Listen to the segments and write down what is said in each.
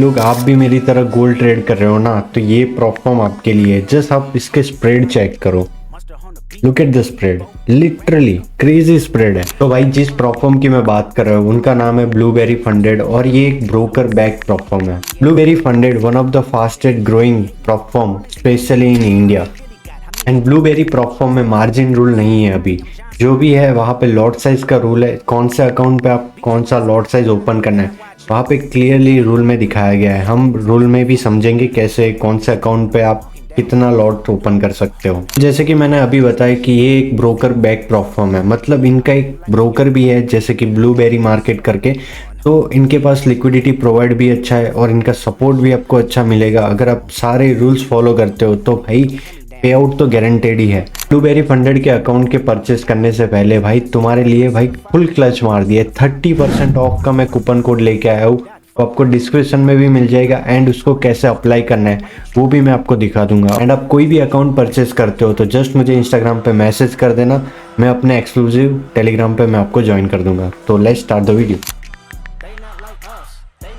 लोग आप भी मेरी तरह गोल्ड ट्रेड कर रहे हो ना, तो ये प्लेटफॉर्म आपके लिए है। जस्ट आप इसके स्प्रेड चेक करो। Look at the spread, literally crazy spread है। तो भाई जिस प्लेटफॉर्म की मैं बात कर रहा हूँ उनका नाम है ब्लूबेरी फंडेड और ये एक ब्रोकर बैक प्लेटफॉर्म है। Blueberry funded one of the fastest growing platform specially in India. And blueberry platform में मार्जिन रूल नहीं है अभी। जो भी है वहाँ पे लॉट साइज का रूल है, कौन से अकाउंट पे आप कौन सा लॉट साइज ओपन करना है वहाँ पे क्लियरली रूल में दिखाया गया है। हम रूल में भी समझेंगे कैसे कौन से अकाउंट पे आप कितना लॉट ओपन कर सकते हो। जैसे कि मैंने अभी बताया कि ये एक ब्रोकर बैक प्लेटफॉर्म है, मतलब इनका एक ब्रोकर भी है जैसे कि ब्लूबेरी मार्केट करके। तो इनके पास लिक्विडिटी प्रोवाइड भी अच्छा है और इनका सपोर्ट भी आपको अच्छा मिलेगा। अगर आप सारे रूल्स फॉलो करते हो तो भाई पे आउट तो गारंटेड ही है। ब्लूबेरी फंडेड के अकाउंट के परचेस करने से पहले भाई तुम्हारे लिए भाई फुल क्लच मार दिए। 30% ऑफ का मैं कूपन कोड लेके आया हूँ, तो आपको डिस्क्रिप्शन में भी मिल जाएगा। एंड उसको कैसे अप्लाई करना है वो भी मैं आपको दिखा दूंगा। एंड आप कोई भी अकाउंट परचेस करते हो तो जस्ट मुझे इंस्टाग्राम पे मैसेज कर देना, मैं अपने एक्सक्लूसिव टेलीग्राम पे मैं आपको ज्वाइन कर दूंगा। तो लेट्स स्टार्ट द वीडियो।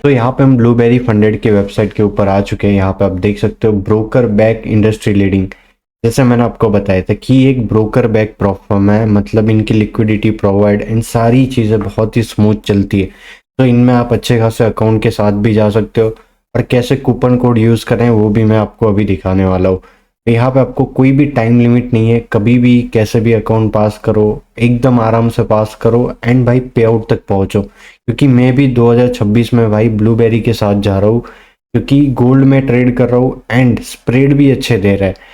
तो यहाँ पे हम ब्लूबेरी फंडेड के वेबसाइट के ऊपर आ चुके हैं। यहाँ पे आप देख सकते हो ब्रोकर बैक इंडस्ट्री लीडिंग। जैसे मैंने आपको बताया था कि एक ब्रोकर बैक प्लेटफॉर्म है, मतलब इनकी लिक्विडिटी प्रोवाइड एंड सारी चीज़ें बहुत ही स्मूथ चलती है। तो इनमें आप अच्छे खासे अकाउंट के साथ भी जा सकते हो और कैसे कूपन कोड यूज़ करें वो भी मैं आपको अभी दिखाने वाला हूँ। तो यहाँ पे आपको कोई भी टाइम लिमिट नहीं है, कभी भी कैसे भी अकाउंट पास करो, एकदम आराम से पास करो एंड भाई पे आउट तक पहुँचो। क्योंकि मैं भी 2026 में भाई ब्लूबेरी के साथ जा रहा हूँ, क्योंकि गोल्ड में ट्रेड कर रहा हूँ एंड स्प्रेड भी अच्छे दे रहा है।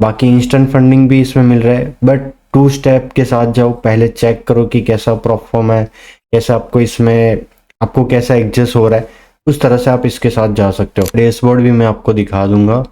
बाकी इंस्टेंट फंडिंग भी इसमें मिल रहा है, बट 2 स्टेप के साथ जाओ। पहले चेक करो कि कैसा प्लेटफॉर्म है, कैसा आपको इसमें आपको कैसा एडजस्ट हो रहा है, उस तरह से आप इसके साथ जा सकते हो। डैशबोर्ड भी मैं आपको दिखा दूंगा।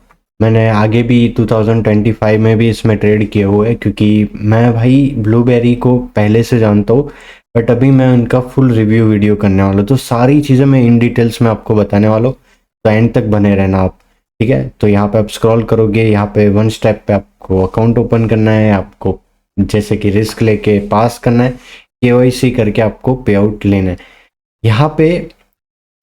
मैंने आगे भी 2025 में भी इसमें ट्रेड किए हुए हैं, क्योंकि मैं भाई ब्लूबेरी को पहले से जानता हूँ। बट अभी मैं उनका फुल रिव्यू वीडियो करने वाला हूँ, तो सारी चीज़ें मैं इन डिटेल्स में आपको बताने वाला हूँ। तो एंड तक बने रहना आप, ठीक है। तो यहाँ पे आप स्क्रॉल करोगे, यहाँ पे 1 स्टेप पे आपको अकाउंट ओपन करना है, आपको जैसे कि रिस्क लेके पास करना है, केवाईसी करके आपको पे आउट लेना है। यहाँ पे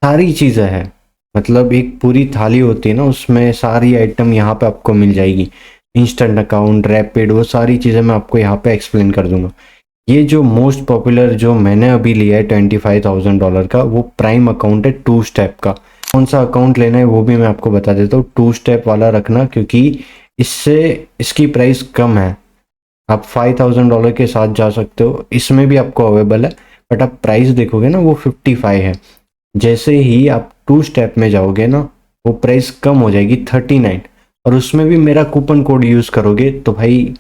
सारी चीज़ें हैं, मतलब एक पूरी थाली होती है ना, उसमें सारी आइटम यहाँ पे आपको मिल जाएगी। इंस्टेंट अकाउंट, रैपिड, वो सारी चीज़ें मैं आपको यहाँ पे एक्सप्लेन कर दूंगा। ये जो मोस्ट पॉपुलर जो मैंने अभी लिया है $25,000 का, वो प्राइम अकाउंट है 2 स्टेप का। कौन सा अकाउंट लेना है वो भी मैं आपको बता देता हूँ। 2 स्टेप वाला रखना, क्योंकि इससे इसकी प्राइस कम है। आप $5,000 के साथ जा सकते हो, इसमें भी आपको अवेलेबल है। बट आप प्राइस देखोगे ना, वो 55 है। जैसे ही आप 2 स्टेप में जाओगे ना, वो प्राइस कम हो जाएगी 39, और उसमें भी मेरा कूपन कोड यूज़ करोगे तो भाई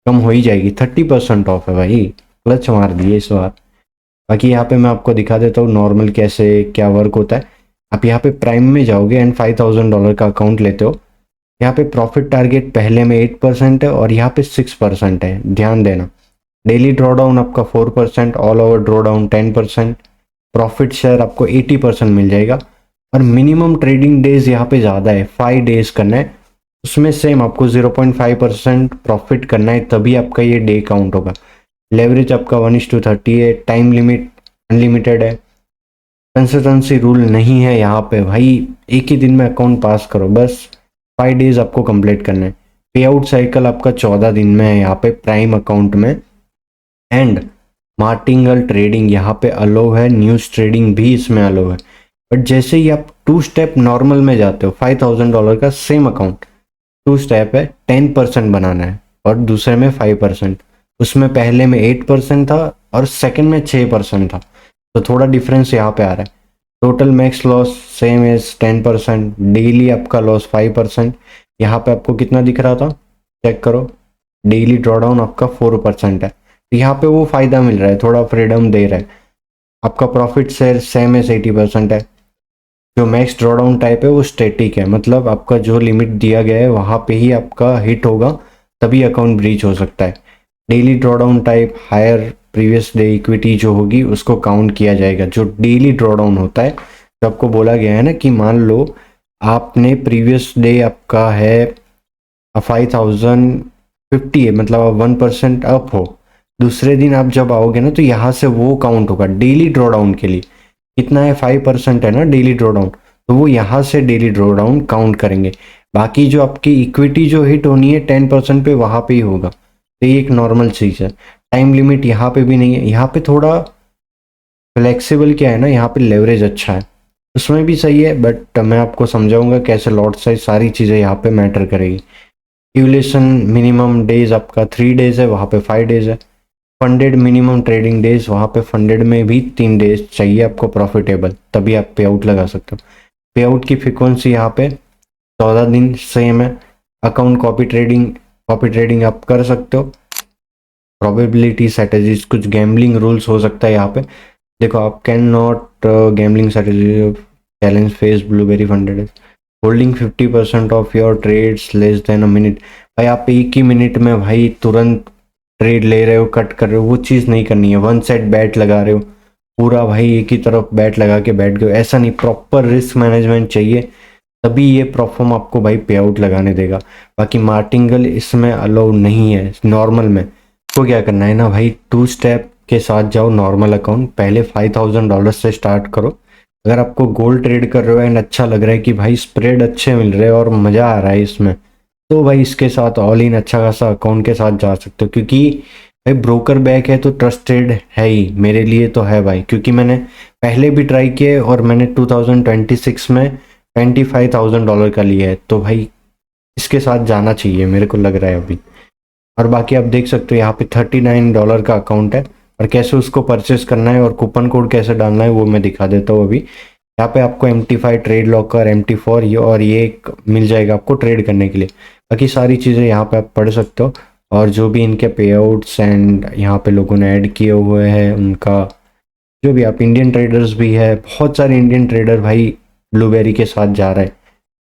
कम हो ही जाएगी। 30% ऑफ है भाई, क्लच मार दिए इस बार। बाकी यहाँ पे मैं आपको दिखा देता हूँ नॉर्मल कैसे क्या वर्क होता है। आप यहाँ पे प्राइम में जाओगे एंड $5,000 का अकाउंट लेते हो। यहाँ पे प्रॉफिट टारगेट पहले में 8% है और यहाँ पे 6% है, ध्यान देना। डेली ड्रॉडाउन आपका 4%, all over drawdown 10%, profit share आपको 80% मिल जाएगा। और मिनिमम ट्रेडिंग डेज यहाँ पे ज़्यादा है, 5 डेज करना है। उसमें सेम आपको 0.5% प्रॉफिट करना है, तभी आपका ये डे काउंट होगा। लेवरेज आपका 1:30 है। टाइम लिमिट अनलिमिटेड है। कंसिस्टेंसी रूल नहीं है यहाँ पे भाई, एक ही दिन में अकाउंट पास करो बस। 5 डेज आपको कंप्लीट करना है। पे आउट साइकिल आपका 14 दिन में है यहाँ पे प्राइम अकाउंट में। एंड मार्टिंगल ट्रेडिंग यहाँ पे अलो है, न्यूज़ ट्रेडिंग भी इसमें अलो है। बट जैसे ही आप 2 स्टेप नॉर्मल में जाते हो, $5,000 का सेम अकाउंट, 2 स्टेप है, 10% बनाना है और दूसरे में 5%। उसमें पहले में 8% था और सेकंड में 6% था, तो थोड़ा डिफरेंस यहाँ पे आ रहा है। Total max loss same as 10%, daily आपका लॉस 5%। यहाँ पे आपको कितना दिख रहा था, चेक करो। डेली ड्रॉडाउन आपका 4% है, तो यहाँ पे वो फ़ायदा मिल रहा है, थोड़ा फ्रीडम दे रहा है। आपका प्रॉफिट शेयर सेम एज 80% है। जो मैक्स ड्रॉडाउन टाइप है वो स्टैटिक है, मतलब आपका जो लिमिट दिया गया है वहाँ पे ही आपका हिट होगा, तभी अकाउंट ब्रीच हो सकता है। Daily drawdown type higher previous day equity जो होगी उसको काउंट किया जाएगा। जो डेली ड्रॉडाउन होता है, जो आपको बोला गया है ना कि मान लो आपने प्रीवियस डे आपका है 5,050 है, मतलब आप 1% अप हो। दूसरे दिन आप जब आओगे ना तो यहाँ से वो काउंट होगा डेली ड्रॉडाउन के लिए। कितना है, 5% है ना डेली ड्रॉडाउन, तो वो यहाँ से डेली ड्रॉ डाउन काउंट करेंगे। बाकी जो आपकी इक्विटी जो हिट होनी है 10% पे, वहाँ पे ही होगा। तो ये एक नॉर्मल चीज़ है। टाइम लिमिट यहाँ पे भी नहीं है। यहाँ पे थोड़ा फ्लेक्सिबल क्या है ना, यहाँ पे लेवरेज अच्छा है, उसमें भी सही है, बट मैं आपको समझाऊंगा कैसे लॉट साइज सारी चीज़ें यहाँ पे मैटर करेगी। ड्यूरेशन मिनिमम डेज आपका 3 डेज है, वहाँ पे 5 डेज है। फंडेड मिनिमम ट्रेडिंग डेज, वहाँ पे फंडेड में भी 3 डेज चाहिए आपको प्रॉफिटेबल, तभी आप पे आउट लगा सकते हो। पे आउट की फ्रिक्वेंसी यहाँ पे 14 दिन सेम है। अकाउंट कॉपी ट्रेडिंग आप कर सकते हो। प्रोबेबिलिटी स्ट्रेटेजीज, कुछ गैम्बलिंग रूल्स हो सकता है यहाँ पे। देखो, आप can not gambling strategy challenge face Blueberry Funded holding 50% of your trades less than a minute. भाई आप एक ही मिनट में भाई तुरंत ट्रेड ले रहे हो, कट कर रहे हो, वो चीज़ नहीं करनी है। वन साइड बैट लगा रहे हो पूरा, भाई एक ही तरफ बैट लगा के बैठ गए, ऐसा नहीं। प्रॉपर रिस्क मैनेजमेंट चाहिए, तभी ये प्रोफॉर्म आपको भाई पे आउट लगाने देगा। बाकी मार्टिंगल इसमें अलाउ नहीं है नॉर्मल में। तो क्या करना है ना भाई, 2 स्टेप के साथ जाओ नॉर्मल अकाउंट। पहले $5,000 से स्टार्ट करो। अगर आपको गोल्ड ट्रेड कर रहे हो एंड अच्छा लग रहा है कि भाई स्प्रेड अच्छे मिल रहे हैं और मज़ा आ रहा है इसमें, तो भाई इसके साथ ऑल इन अच्छा खासा अकाउंट के साथ जा सकते हो। क्योंकि भाई ब्रोकर बैक है तो ट्रस्टेड है ही, मेरे लिए तो है भाई। क्योंकि मैंने पहले भी ट्राई किए और मैंने 2026 में $25,000 का लिया है, तो भाई इसके साथ जाना चाहिए मेरे को लग रहा है अभी। और बाकी आप देख सकते हो यहाँ पे $39 का अकाउंट है, और कैसे उसको परचेस करना है और कूपन कोड कैसे डालना है वो मैं दिखा देता हूँ अभी। यहाँ पे आपको MT5 ट्रेड लॉकर, MT4 ये और ये एक मिल जाएगा आपको ट्रेड करने के लिए। बाकी सारी चीज़ें यहाँ पे आप पढ़ सकते हो, और जो भी इनके पे आउट्स एंड यहाँ पे लोगों ने ऐड किए हुए हैं उनका, जो भी आप इंडियन ट्रेडर्स भी है, बहुत सारे इंडियन ट्रेडर भाई ब्लूबेरी के साथ जा रहे हैं।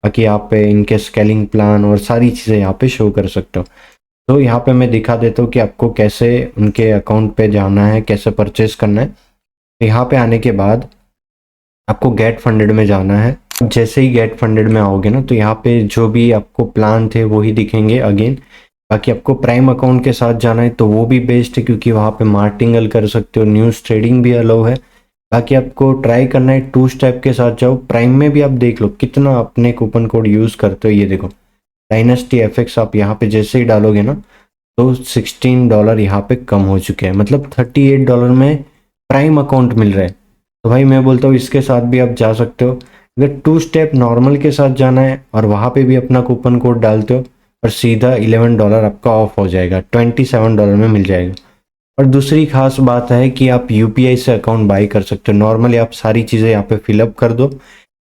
बाकी यहाँ पे इनके स्केलिंग प्लान और सारी चीज़ें यहाँ पे शो कर सकते हो। तो यहाँ पे मैं दिखा देता हूँ कि आपको कैसे उनके अकाउंट पे जाना है, कैसे परचेस करना है। तो यहाँ पे आने के बाद आपको गेट फंडेड में जाना है। जैसे ही गेट फंडेड में आओगे ना, तो यहाँ पे जो भी आपको प्लान थे वही दिखेंगे अगेन। बाकी आपको प्राइम अकाउंट के साथ जाना है तो वो भी बेस्ट है, क्योंकि वहाँ पे मार्टिंगल कर सकते हो, न्यूज़ ट्रेडिंग भी अलाउ है। बाकी आपको ट्राई करना है 2 स्टेप के साथ जाओ। प्राइम में भी आप देख लो कितना अपने कूपन कोड यूज़ करते हो। ये देखो डायनेस्टी एफएक्स, आप यहाँ पे जैसे ही डालोगे ना तो $16 यहाँ पे कम हो चुके हैं, मतलब $38 में प्राइम अकाउंट मिल रहा है। तो भाई मैं बोलता हूँ इसके साथ भी आप जा सकते हो। अगर 2 स्टेप नॉर्मल के साथ जाना है और वहाँ पे भी अपना कूपन कोड डालते हो, और सीधा $11 आपका ऑफ हो जाएगा, $27 में मिल जाएगा। और दूसरी खास बात है कि आप यूपीआई से अकाउंट बाई कर सकते हो। नॉर्मली आप सारी चीज़ें यहाँ पे फिलअप कर दो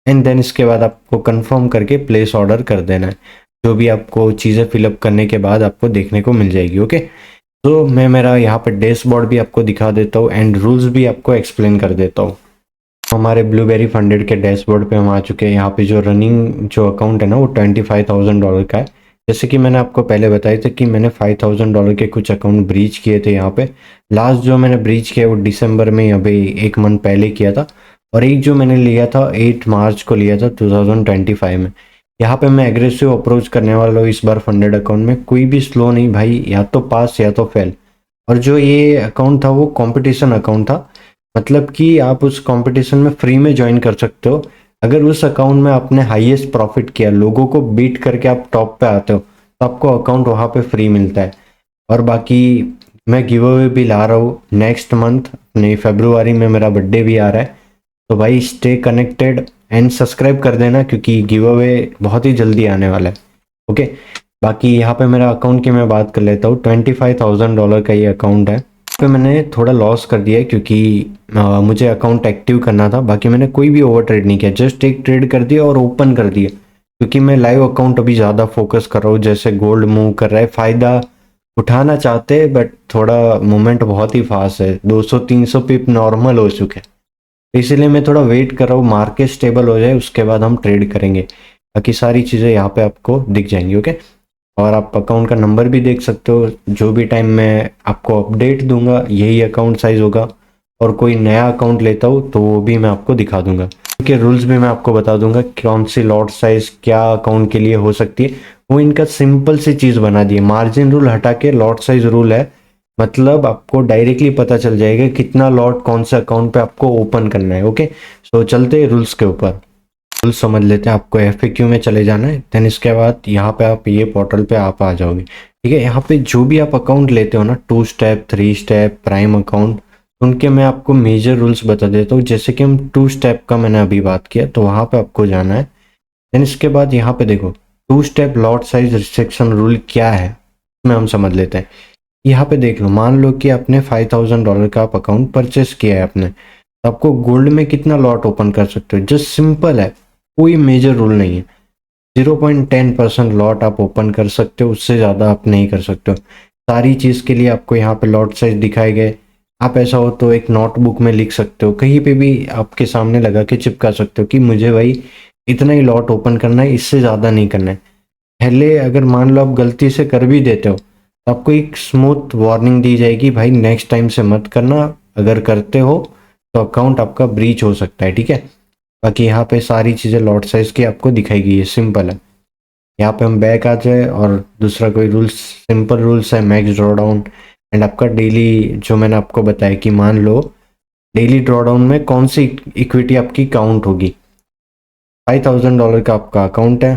एंड देन इसके बाद आपको कंफर्म करके प्लेस ऑर्डर कर देना है। जो भी आपको चीज़ें फिलअप करने के बाद आपको देखने को मिल जाएगी। ओके, तो मैं मेरा यहाँ पे डैशबोर्ड भी आपको दिखा देता हूँ एंड रूल्स भी आपको एक्सप्लेन कर देता हूँ। हमारे ब्लूबेरी फंडेड के डैशबोर्ड पे हम आ चुके हैं। यहाँ पे जो रनिंग जो अकाउंट है ना वो $25,000 का है। जैसे कि मैंने आपको पहले बताया था कि मैंने $5,000 के कुछ अकाउंट ब्रीच किए थे। यहाँ पे लास्ट जो मैंने ब्रीच किया वो दिसंबर में, अभी 1 मंथ पहले किया था। और एक जो मैंने लिया था 8 मार्च को लिया था 2025 में। यहाँ पे मैं एग्रेसिव अप्रोच करने वाला हूँ इस बार फंडेड अकाउंट में, कोई भी स्लो नहीं भाई, या तो पास या तो फेल। और जो ये अकाउंट था वो कंपटीशन अकाउंट था, मतलब कि आप उस कंपटीशन में फ्री में ज्वाइन कर सकते हो। अगर उस अकाउंट में आपने हाईएस्ट प्रॉफिट किया, लोगों को बीट करके आप टॉप पे आते हो, तो आपको अकाउंट वहाँ पे फ्री मिलता है। और बाकी मैं गिव अवे भी ला रहा हूँ नेक्स्ट मंथ, अपने फरवरी में मेरा बर्थडे भी आ रहा है। तो भाई स्टे कनेक्टेड एंड सब्सक्राइब कर देना, क्योंकि गिव अवे बहुत ही जल्दी आने वाला है। ओके, बाकी यहाँ पे मेरा अकाउंट की मैं बात कर लेता हूँ। $25,000 का ये अकाउंट है। पे मैंने थोड़ा लॉस कर दिया है क्योंकि मुझे अकाउंट एक्टिव करना था। बाकी मैंने कोई भी ओवर ट्रेड नहीं किया, जस्ट एक ट्रेड कर दिया और ओपन कर दिया, क्योंकि मैं लाइव अकाउंट अभी ज़्यादा फोकस कर रहा हूँ। जैसे गोल्ड मूव कर रहा है, फ़ायदा उठाना चाहते हैं, बट थोड़ा मूवमेंट बहुत ही फास्ट है, 200-300 पिप नॉर्मल हो चुके हैं। इसीलिए मैं थोड़ा वेट कर रहा हूँ मार्केट स्टेबल हो जाए, उसके बाद हम ट्रेड करेंगे। बाकी सारी चीज़ें यहाँ पे आपको दिख जाएंगी। ओके, और आप अकाउंट का नंबर भी देख सकते हो। जो भी टाइम मैं आपको अपडेट दूंगा यही अकाउंट साइज होगा, और कोई नया अकाउंट लेता हूँ तो वो भी मैं आपको दिखा दूंगा। उनके रूल्स भी मैं आपको बता दूंगा, कौन सी लॉट साइज क्या अकाउंट के लिए हो सकती है। वो इनका सिंपल सी चीज़ बना दी है, मार्जिन रूल हटा के लॉट साइज रूल है। मतलब आपको डायरेक्टली पता चल जाएगा कितना लॉट कौन से अकाउंट पे आपको ओपन करना है। ओके, सो चलते हैं रूल्स के ऊपर। रूल समझ लेते हैं। आपको FAQ में चले जाना है, देन इसके बाद यहाँ पे आप ये पोर्टल पे आप आ जाओगे। ठीक है, यहाँ पे जो भी आप अकाउंट लेते हो ना, 2 स्टेप 3 स्टेप प्राइम अकाउंट, उनके मैं आपको मेजर रूल्स बता देता हूँ। जैसे कि हम 2 स्टेप का मैंने अभी बात किया, तो वहाँ पे आपको जाना है। देन इसके बाद यहाँ पे देखो 2 step lot size restriction rule क्या है, इसमें हम समझ लेते हैं। यहाँ पे देख लो, मान लो कि आपने $5000 का आप अकाउंट परचेस किया है आपने, तो आपको गोल्ड में कितना लॉट ओपन कर सकते हो, जस्ट सिंपल है, कोई मेजर रूल नहीं है। 0.10% लॉट आप ओपन कर सकते हो, उससे ज़्यादा आप नहीं कर सकते हो। सारी चीज़ के लिए आपको यहाँ पे लॉट साइज दिखाए गए। आप ऐसा हो तो एक नोटबुक में लिख सकते हो, कहीं पे भी आपके सामने लगा के चिपका सकते हो कि मुझे भाई इतना ही लॉट ओपन करना है, इससे ज़्यादा नहीं करना है। पहले अगर मान लो आप गलती से कर भी देते हो, तो आपको एक स्मूथ वार्निंग दी जाएगी, भाई नेक्स्ट टाइम से मत करना, अगर करते हो तो अकाउंट आपका ब्रीच हो सकता है। ठीक है, बाकी यहाँ पे सारी चीज़ें लॉट साइज की आपको दिखाई गई है, सिंपल है। यहाँ पे हम बैक आ जाए और दूसरा कोई रूल्स, सिंपल रूल्स है, मैक्स ड्रॉ डाउन एंड आपका डेली, जो मैंने आपको बताया कि मान लो डेली ड्रॉ डाउन में कौन सी इक्विटी आपकी काउंट होगी। $5000 का आपका अकाउंट है,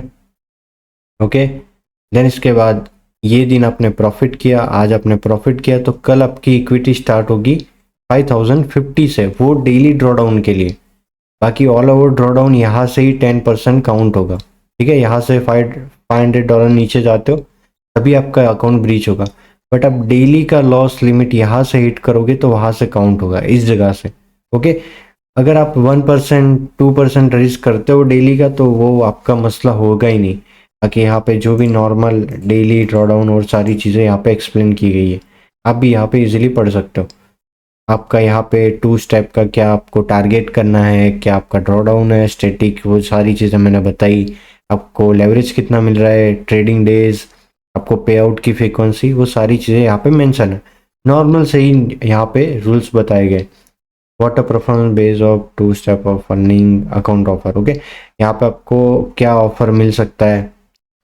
ओके। देन इसके बाद ये दिन आपने प्रॉफिट किया, आज आपने प्रॉफिट किया, तो कल आपकी इक्विटी स्टार्ट होगी 5050 से, वो डेली ड्रॉ डाउन के लिए। बाकी ऑल ओवर ड्रॉ डाउन यहाँ से ही 10% काउंट होगा। ठीक है, यहाँ से $500 नीचे जाते हो तभी आपका अकाउंट ब्रीच होगा। बट आप डेली का लॉस लिमिट यहाँ से हिट करोगे तो वहाँ से काउंट होगा, इस जगह से। ओके, अगर आप 1% 2% रिस्क करते हो डेली का, तो वो आपका मसला होगा ही नहीं। बाकी यहाँ पे जो भी नॉर्मल डेली ड्रॉ डाउन और सारी चीज़ें यहाँ पे एक्सप्लेन की गई है, आप भी यहाँ पे इजीली पढ़ सकते हो। आपका यहाँ पे 2 स्टेप का क्या आपको टारगेट करना है, क्या आपका ड्रॉ डाउन है, स्टैटिक, वो सारी चीज़ें मैंने बताई। आपको लेवरेज कितना मिल रहा है, ट्रेडिंग डेज, आपको पे आउट की फ्रीक्वेंसी, वो सारी चीज़ें यहाँ पे मेंशन है। नॉर्मल से ही यहाँ पे रूल्स बताए गए। Water performance based of 2 step of earning account offer, okay. यहाँ पे आपको क्या ऑफर मिल सकता है,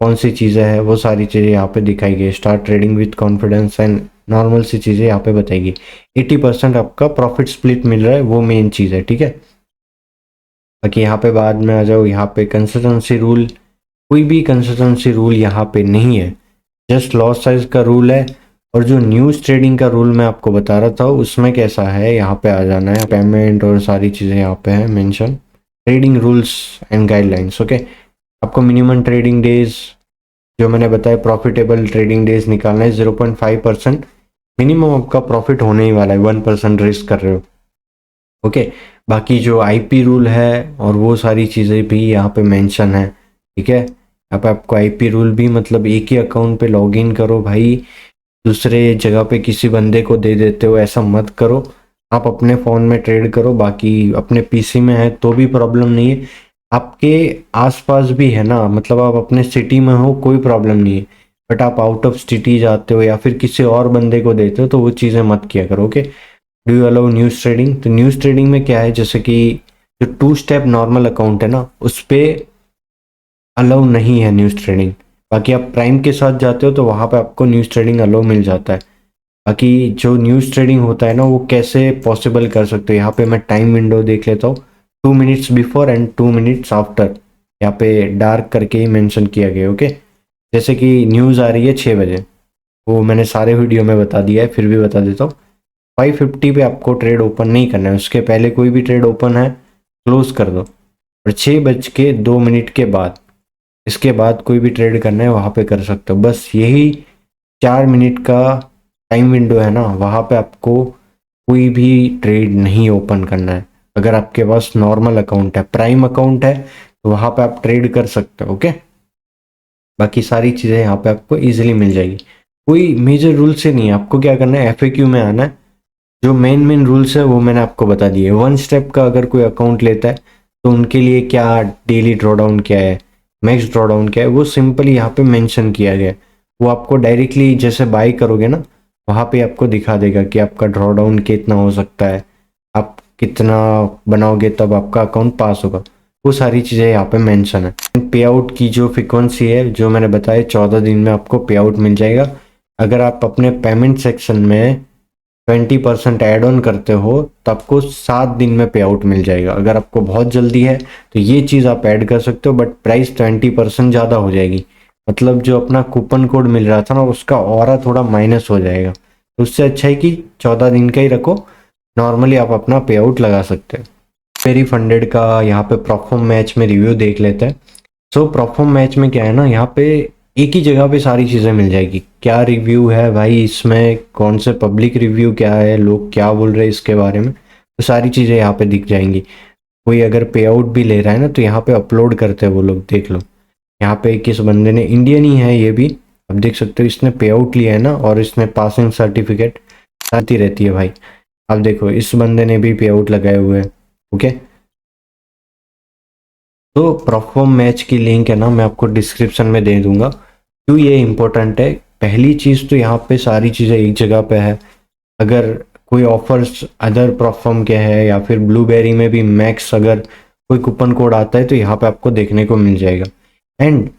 कौन सी चीज़ें हैं, वो सारी चीज़ें यहाँ पे दिखाई गई। Start trading with confidence and normal सी चीज़ें यहाँ पे बताएगी। 80% आपका प्रॉफिट स्प्लिट मिल रहा है, वो मेन चीज़ है। ठीक है, बाकी यहाँ पे बाद में आ जाओ, यहाँ पे कंसिस्टेंसी रूल, कोई भी कंसिस्टेंसी रूल यहाँ पे नहीं है, जस्ट लॉस साइज का रूल है। और जो न्यूज़ ट्रेडिंग का रूल मैं आपको बता रहा था, उसमें कैसा है, यहाँ पे आ जाना है, पेमेंट और सारी चीज़ें यहाँ पे है mention, trading rules and guidelines, okay. आपको मिनिमम ट्रेडिंग डेज, जो मैंने बताया प्रॉफिटेबल ट्रेडिंग डेज निकालना है, 0.5% मिनिमम आपका प्रॉफिट होने ही वाला है, 1% रिस्क कर रहे हो, ओके। बाकी जो IP रूल है और वो सारी चीज़ें भी यहाँ पे मेंशन है। ठीक है, यहाँ पे आपको IP रूल भी, मतलब एक ही अकाउंट पे लॉगिन करो भाई, दूसरे जगह पे किसी बंदे को दे देते हो, ऐसा मत करो। आप अपने फ़ोन में ट्रेड करो, बाकी अपने PC में है तो भी प्रॉब्लम नहीं है, आपके आसपास भी है ना, मतलब आप अपने सिटी में हो कोई प्रॉब्लम नहीं है। बट आप आउट ऑफ सिटी जाते हो या फिर किसी और बंदे को देते हो, तो वो चीज़ें मत किया करो, okay. Do you allow news trading, तो न्यूज़ ट्रेडिंग में क्या है, जैसे कि जो 2 स्टेप नॉर्मल अकाउंट है ना, उस पर अलाउ नहीं है न्यूज़ ट्रेडिंग। बाकी आप प्राइम के साथ जाते हो तो वहाँ पे आपको न्यूज़ ट्रेडिंग अलाउ मिल जाता है। बाकी जो न्यूज़ ट्रेडिंग होता है ना, वो कैसे पॉसिबल कर सकते हो, यहाँ पे मैं टाइम विंडो देख लेता हूँ, 2 minutes before and 2 minutes after, यहाँ पे डार्क करके ही मेंशन किया गया, ओके। जैसे कि न्यूज़ आ रही है 6 बजे, वो मैंने सारे वीडियो में बता दिया है, फिर भी बता देता हूँ। 5:50 पे आपको ट्रेड ओपन नहीं करना है, उसके पहले कोई भी ट्रेड ओपन है क्लोज कर दो, और 6:02 के बाद, इसके बाद कोई भी ट्रेड करना है वहाँ पे कर सकते हो। बस यही 4 मिनट का टाइम विंडो है ना, वहाँ पे आपको कोई भी ट्रेड नहीं ओपन करना है। अगर आपके पास नॉर्मल अकाउंट है, प्राइम अकाउंट है, तो वहाँ पे आप ट्रेड कर सकते हो, ओके। बाकी सारी चीज़ें यहाँ पे आपको इजीली मिल जाएगी, कोई मेजर रूल से नहीं है। आपको क्या करना है, FAQ में आना है, जो मेन रूल्स है वो मैंने आपको बता दिए। 1 स्टेप का अगर कोई अकाउंट लेता है तो उनके लिए क्या डेली ड्रॉ डाउन क्या है, मैक्स ड्रॉ डाउन क्या है, वो सिंपली यहाँ पे मेंशन किया गया है। वो आपको डायरेक्टली जैसे बाय करोगे ना, वहाँ पे आपको दिखा देगा कि आपका ड्रॉ डाउन कितना हो सकता है, आप कितना बनाओगे तब आपका अकाउंट पास होगा, वो सारी चीज़ें यहाँ पे मेंशन है। पे आउट की जो फ्रिक्वेंसी है, जो मैंने बताया, 14 दिन में आपको पे आउट मिल जाएगा। अगर आप अपने पेमेंट सेक्शन में 20% ऐड ऑन करते हो तो आपको 7 दिन में पे आउट मिल जाएगा। अगर आपको बहुत जल्दी है तो ये चीज़ आप ऐड कर सकते हो, बट प्राइस 20% ज़्यादा हो जाएगी। मतलब जो अपना कूपन कोड मिल रहा था ना उसका ऑरा थोड़ा माइनस हो जाएगा। तो उससे अच्छा है कि 14 दिन का ही रखो, नॉर्मली आप अपना पे आउट लगा सकते हो। वेरी फंडेड का यहाँ पे परफॉर्म मैच में रिव्यू देख लेते हैं। सो परफॉर्म मैच में क्या है ना, यहाँ पे एक ही जगह पे सारी चीज़ें मिल जाएगी। क्या रिव्यू है भाई इसमें, कौन से पब्लिक रिव्यू क्या है, लोग क्या बोल रहे हैं इसके बारे में, तो सारी चीज़ें यहाँ पे दिख जाएंगी। कोई अगर पे आउट भी ले रहा है ना तो यहाँ पे अपलोड करते हैं वो लोग, देख लो। यहाँ पे किस बंदे ने, इंडियन ही है ये भी, अब देख सकते हो इसने पे आउट लिया है ना, और इसने पासिंग सर्टिफिकेट आती रहती है भाई। अब देखो इस बंदे ने भी पे आउट लगाए हुए हैं। ओके, तो परफॉर्म मैच की लिंक है ना मैं आपको डिस्क्रिप्शन में दे दूंगा। क्यों ये इंपॉर्टेंट है, पहली चीज़ तो यहाँ पे सारी चीज़ें एक जगह पे है। अगर कोई ऑफर्स अदर परफॉर्म के है या फिर ब्लूबेरी में भी मैक्स अगर कोई कूपन कोड आता है तो यहाँ पे आपको देखने को मिल जाएगा। एंड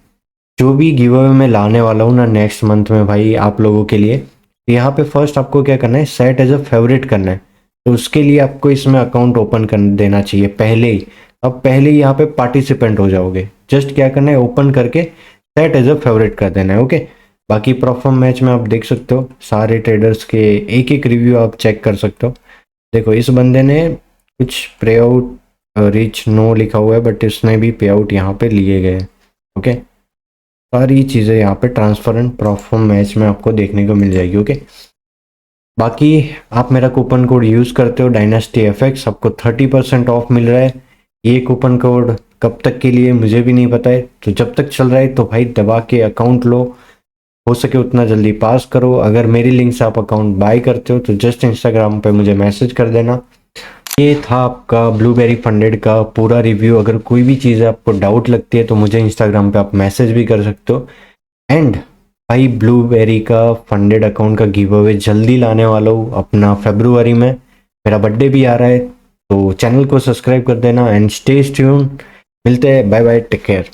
जो भी गिव अवे मैं लाने वाला हूँ ना नेक्स्ट मंथ में भाई आप लोगों के लिए, तो यहाँ पे फर्स्ट आपको क्या करना है, सेट एज अ फेवरेट करना है। तो उसके लिए आपको इसमें अकाउंट ओपन कर देना चाहिए पहले ही। अब पहले ही यहाँ पे पार्टिसिपेंट हो जाओगे। जस्ट क्या करना है, ओपन करके सेट एज अ फेवरेट कर देना है। ओके, बाकी परफॉर्म मैच में आप देख सकते हो सारे ट्रेडर्स के एक एक रिव्यू आप चेक कर सकते हो। देखो इस बंदे ने कुछ पे आउट रीच नो लिखा हुआ है, बट इसने भी पे आउट यहाँ पे लिए गए। ओके, सारी चीज़ें यहाँ पे ट्रांसपेरेंट परफॉर्म मैच में आपको देखने को मिल जाएगी। ओके, बाकी आप मेरा कूपन कोड यूज़ करते हो डायनेस्टी एफएक्स, आपको 30% ऑफ मिल रहा है। ये कूपन कोड कब तक के लिए मुझे भी नहीं पता है, तो जब तक चल रहा है तो भाई दबा के अकाउंट लो, हो सके उतना जल्दी पास करो। अगर मेरी लिंक से आप अकाउंट बाय करते हो तो जस्ट इंस्टाग्राम पे मुझे मैसेज कर देना। ये था आपका ब्लूबेरी फंडेड का पूरा रिव्यू। अगर कोई भी चीज़ आपको डाउट लगती है तो मुझे इंस्टाग्राम पे आप मैसेज भी कर सकते हो। एंड भाई ब्लूबेरी का फंडेड अकाउंट का गिव अवे जल्दी लाने वाला हूँ अपना फरवरी में, मेरा बर्थडे भी आ रहा है। तो चैनल को सब्सक्राइब कर देना एंड स्टे ट्यून्ड। मिलते हैं, बाय बाय, टेक केयर।